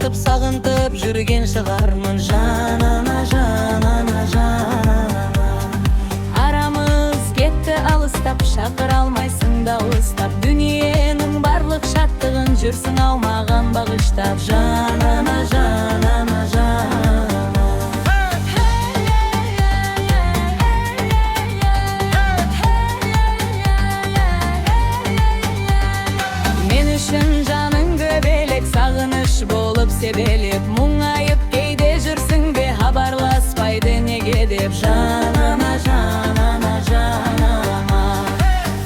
артып сагынтып жүрген шығармын. Жанана, жанана, жанана. Арамыз кетті алыстап, шақыра алмайсың да алыстап. Дүниенің барлық шаттығын жүрсің ау маған бағыштап. Жанана, жанана, жанана. Мен үшін жаның көбелек, сағыныш болып себелеп. Мұңайып кейде жүрсің бе, хабарласпайды неге деп. Жанана, жанана, жанама.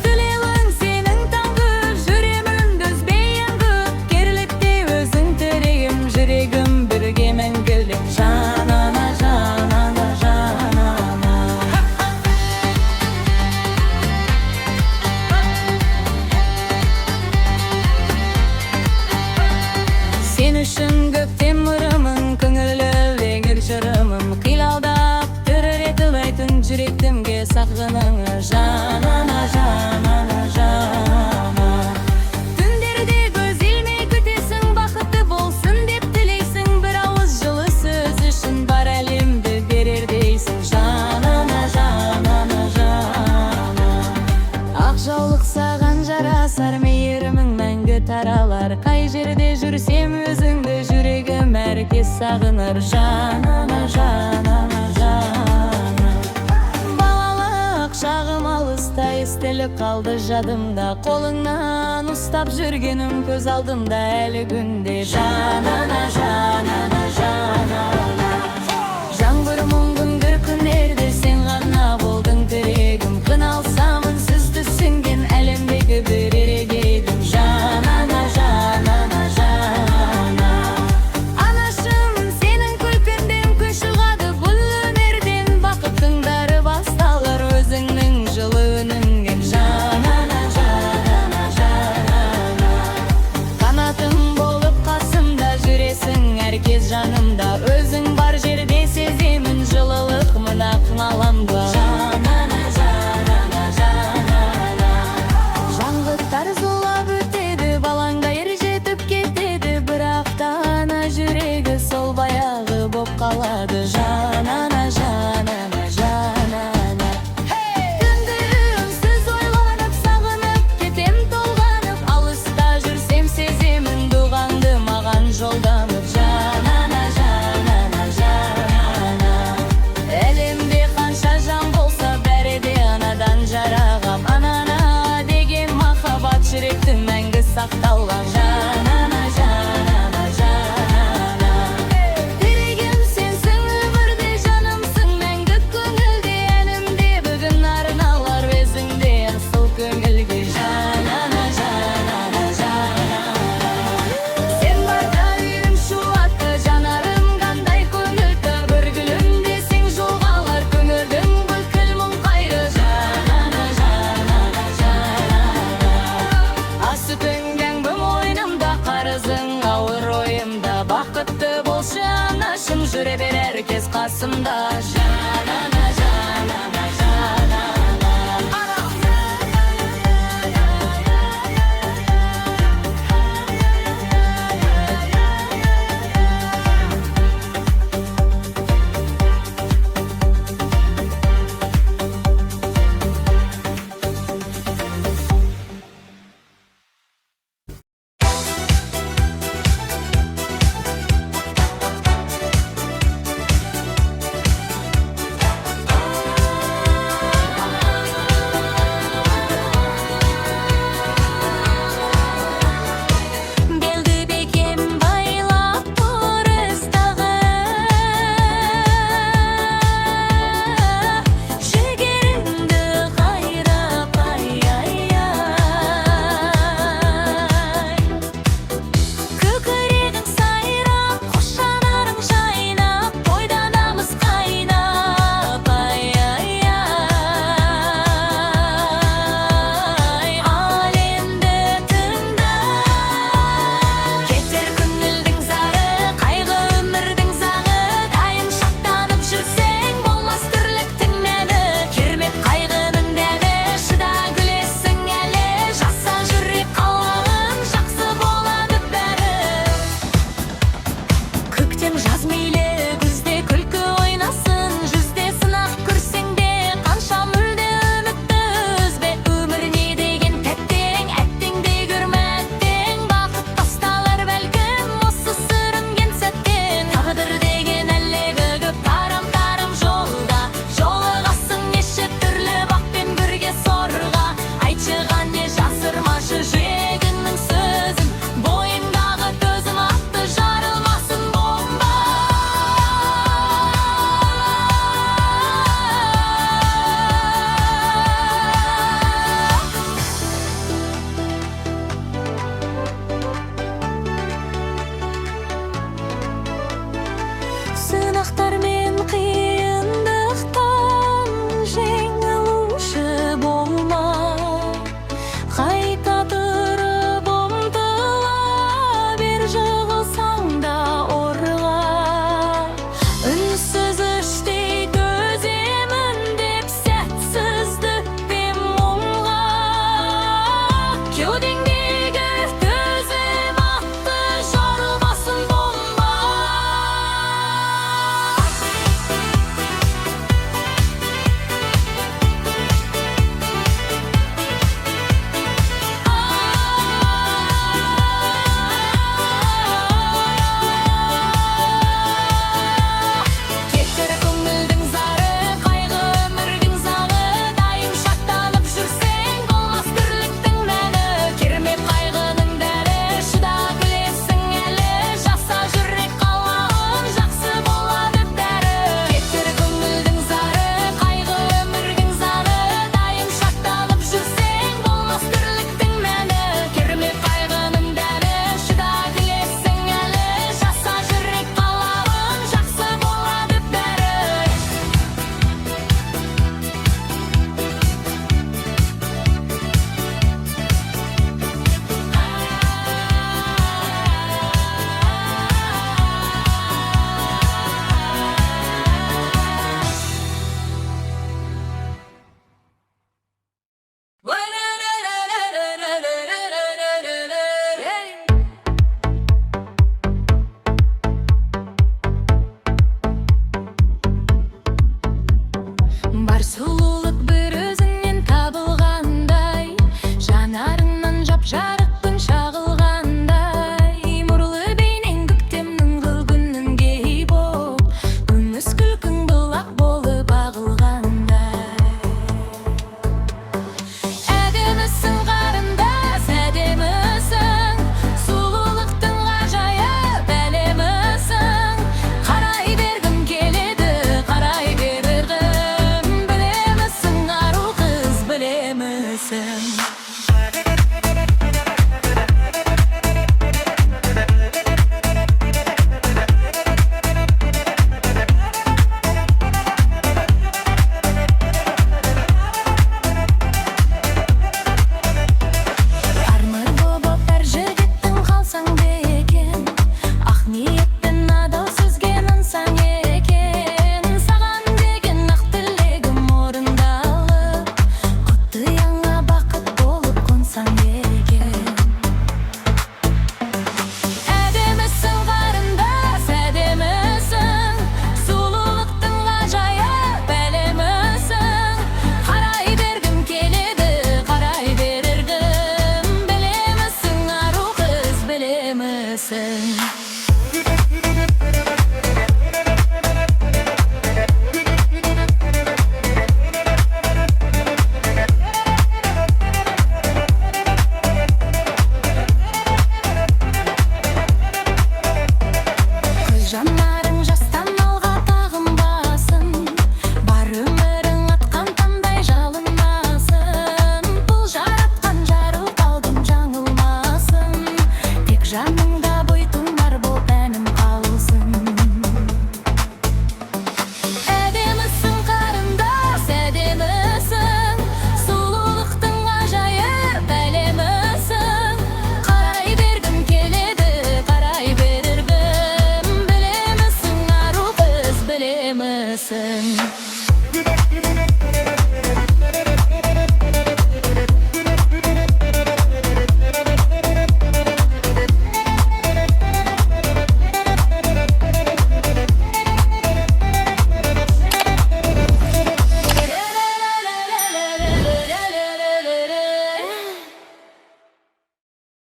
Тілеуің сенің таңғып, жүремін дүзбейін күп. Керлікте өзің тірейім, жүрегім бірге мәңгілік. Жанана, жанана, жанама. Сен үшін көктем ырымын, көңілі еңір жырымын. Қилалдап түріретіп айтын жүректімге сағыныңы. Жанана, жанана, жанама. Түндерде көз ілмей күтесің, бақытты болсын деп тілейсің. Бір ауыз жылы сөз үшін бар әлемді берер дейсің. Жанана, жанана, жанама. Ақ жаулық саған жарасар, мейірімің мәңгі таралар. Қай жерде жүрсем өзіңді, жүрегім әркез сағыныр. Жанана, жанана, жанама. Балалық шағым алыста, естіліп қалды жадымда. Қолыңнан ұстап жүргенім көз алдымда әлі күнде. Жанана, жанана, жанама. Жаңбыр мұңғын бір күндерде сен ғана болдың тірегім. Қиналсамын сіз түсінген әлемдегі бір ерек едім. Жанана, жанана, жанама. Анашым сенің күлкіңден күш ұғады бұл өмірден. Бақыттың бәрі басталар өзіңнің жылы үніңнен. Жанана, жанана, жанама. Қанатым болып қасымда жүресің әркез жанымда. Өзің бар жерде сеземін жылылық мына ғаламда. Жанана, жанана, жанама. Жаңғыттар зулап өтеді, балаңдай жетіп кетеді. Бірақ та ана жүрегі сол баяғы боп қалады. Жанана, жанана, жанана. Түнді үнсіз ойланып, сағынып кетем толғанып. Алыста жүрсем сеземін дұғаңды маған жолданып. Жанана, жанана, жанана. Әлемде қанша жан болса бәрі де анадан жарағам. Анана деген махаббат жүректі мәңгі сақталған. Жанана, жанана, жанана. Тірегім сенсің өмірде, жанымсың мәңгі көңілде. Әнімде бүгін арналар өзіңде асыл көңілге. Жанана, жанана, жанама. Сен барда үйім шуатты, жанарым қандай көңілді. Бір гүлімдесең жоғалар көңілдің бүкіл мұң қайғы. Жанана, жанана, жанама. Ас сүтіңнен бұл ойнымда, қарызың ауыр ойымда. Бақытты болшы анашым, жүре бер әркез қасымда.